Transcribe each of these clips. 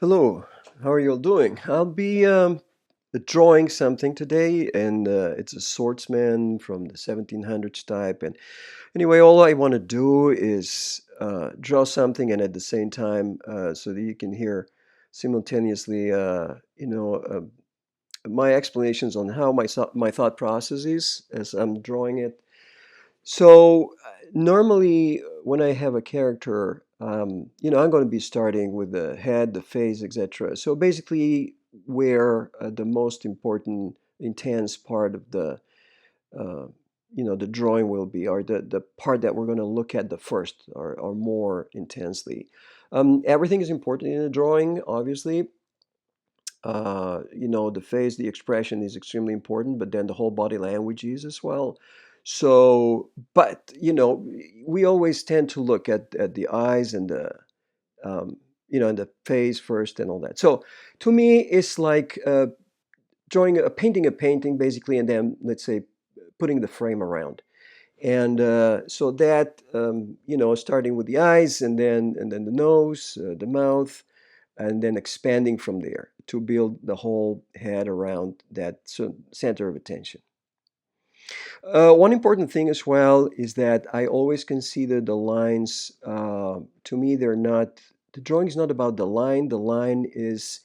Hello, how are you all doing? I'll be drawing something today, and it's a swordsman from the 1700s type. And anyway, all I want to do is draw something, and at the same time, so that you can hear simultaneously, my explanations on how my thought process is as I'm drawing it. So normally, when I have a character, I'm going to be starting with the head, the face, etc. So basically, where the most important, intense part of uh, the drawing will be, or the part that we're going to look at the first, or more intensely. Everything is important in a drawing, obviously. The face, the expression is extremely important, but then the whole body language is as well. So, but we always tend to look at the eyes and and the face first and all that. So, to me, it's like painting a painting basically, and then let's say putting the frame around. And so that starting with the eyes, and then the nose, the mouth, and then expanding from there to build the whole head around that center of attention. One important thing as well is that I always consider the lines. To me, the drawing is not about the line. The line is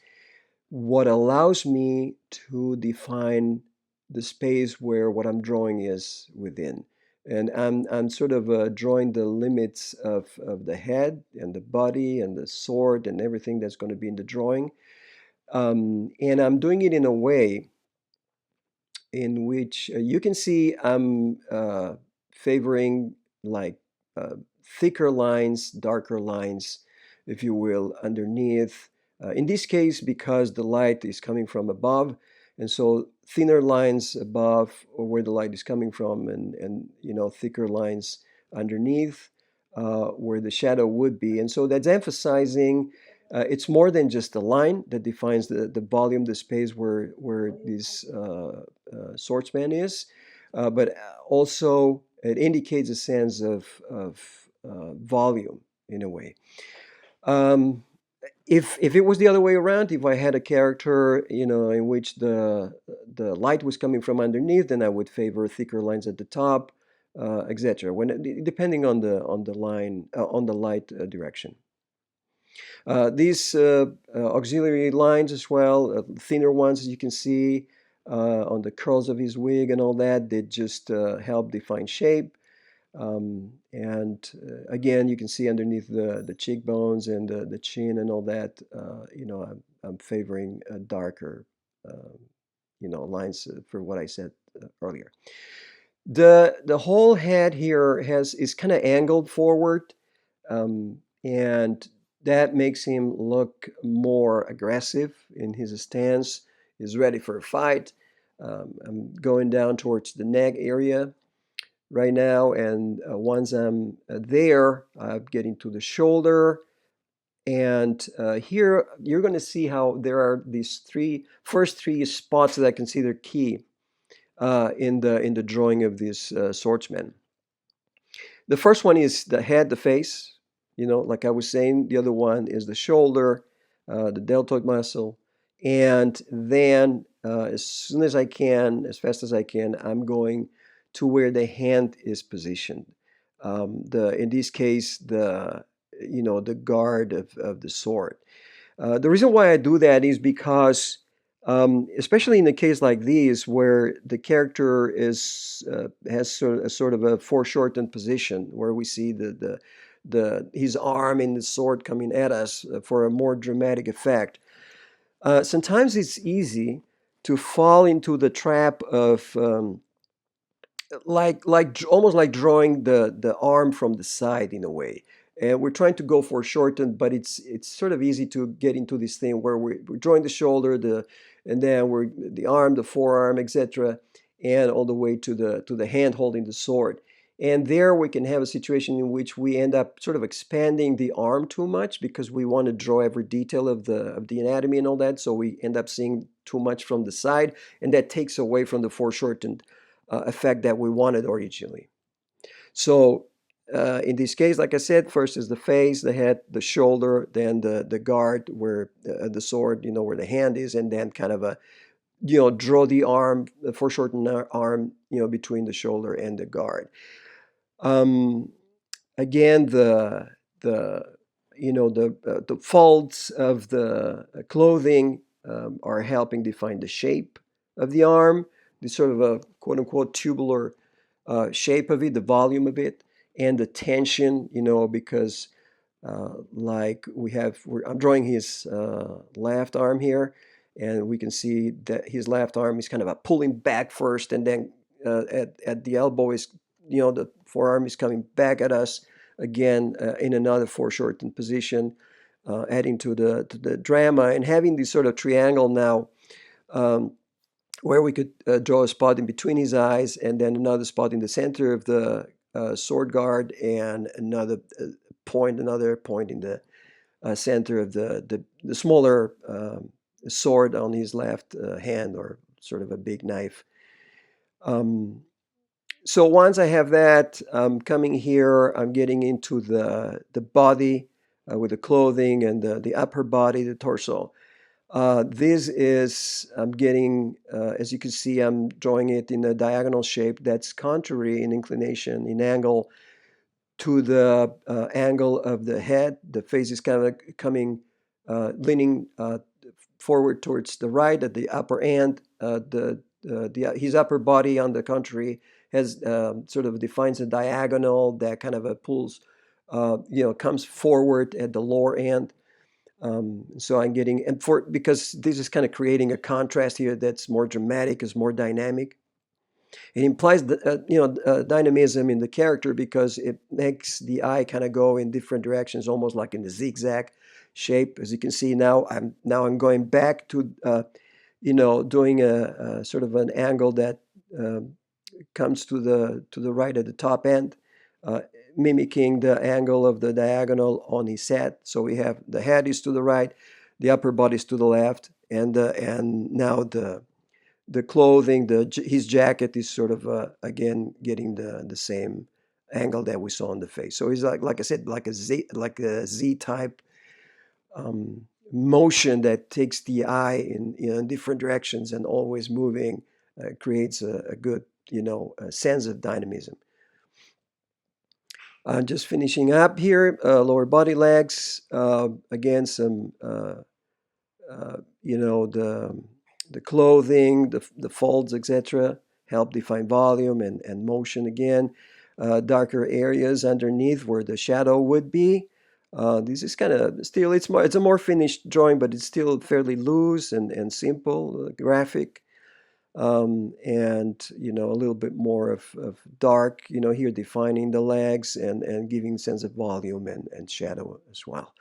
what allows me to define the space where what I'm drawing is within. And I'm sort of drawing the limits of the head and the body and the sword and everything that's going to be in the drawing. And I'm doing it in a way in which you can see I'm favoring like uh, thicker lines, darker lines, if you will, underneath. In this case, because the light is coming from above, and so thinner lines above or where the light is coming from, and thicker lines underneath where the shadow would be. And so that's emphasizing it's more than just the line that defines the volume, the space where this swordsman is, but also it indicates a sense of volume in a way. Um, if it was the other way around, if I had a character, in which the light was coming from underneath, then I would favor thicker lines at the top, etc. Depending on the line on the light direction. These auxiliary lines as well, thinner ones as you can see on the curls of his wig and all that, they just help define shape. And again, you can see underneath the cheekbones and the chin and all that, I'm favoring darker, lines for what I said earlier. The whole head here is kind of angled forward, and that makes him look more aggressive in his stance. He's ready for a fight. I'm going down towards the neck area right now, and once I'm there, I'm getting to the shoulder. And here you're going to see how there are these first three spots that I consider key in the drawing of this swordsman. The first one is the head, the face. Like I was saying, the other one is the shoulder, the deltoid muscle. And then, as soon as I can, as fast as I can, I'm going to where the hand is positioned. In this case, the guard of the sword. The reason why I do that is because, especially in a case like these, where the character has sort of a foreshortened position, where we see his arm and the sword coming at us for a more dramatic effect. Sometimes it's easy to fall into the trap of almost like drawing the arm from the side in a way. And we're trying to go for shortened, but it's sort of easy to get into this thing where we're drawing the shoulder, and then we're the arm, the forearm, etc., and all the way to the hand holding the sword. And there we can have a situation in which we end up sort of expanding the arm too much because we want to draw every detail of the anatomy and all that. So we end up seeing too much from the side, and that takes away from the foreshortened effect that we wanted originally. So in this case, like I said, first is the face, the head, the shoulder, then the guard where the sword, where the hand is, and then kind of a, draw the arm, the foreshortened arm, between the shoulder and the guard. Um, Again, the the folds of the clothing are helping define the shape of the arm, the sort of a quote unquote tubular shape of it, the volume of it, and the tension, because like I'm drawing his left arm here, and we can see that his left arm is kind of a pulling back first, and then at the elbow is, the forearm is coming back at us again in another foreshortened position, adding to the drama and having this sort of triangle now. Um, where we could draw a spot in between his eyes, and then another spot in the center of the sword guard, and another point in the center of the smaller sword on his left hand, or sort of a big knife. Um, so once I have that, I'm coming here, I'm getting into the body with the clothing and the upper body, the torso. This is, I'm getting, as you can see, I'm drawing it in a diagonal shape that's contrary in inclination, in angle, to the angle of the head. The face is kind of leaning forward towards the right at the upper end. His upper body, on the contrary, has sort of defines a diagonal that kind of pulls, comes forward at the lower end. So I'm getting, and for because this is kind of creating a contrast here that's more dramatic, is more dynamic. It implies dynamism in the character, because it makes the eye kind of go in different directions, almost like in the zigzag shape. As you can see now, I'm going back to doing a sort of an angle that um, comes to the right at the top end, uh, mimicking the angle of the diagonal on his head. So we have the head is to the right, the upper body is to the left, and now the clothing, his jacket is sort of again getting the same angle that we saw on the face. So he's like I said, like a Z type motion that takes the eye in different directions and always moving, creates a good sense of dynamism. Just finishing up here, lower body legs. Again, some the clothing, the folds, etc., help define volume and motion again. Darker areas underneath where the shadow would be. This is kind of still, it's a more finished drawing, but it's still fairly loose and simple, graphic. And a little bit more of dark, here defining the legs and giving sense of volume and shadow as well.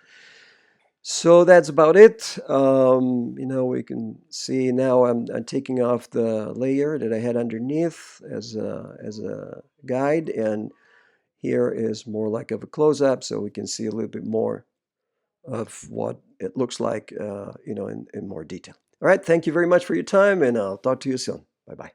So that's about it. We can see now I'm taking off the layer that I had underneath as a guide, and here is more like of a close-up, so we can see a little bit more of what it looks like, in more detail. All right, thank you very much for your time, and I'll talk to you soon. Bye-bye.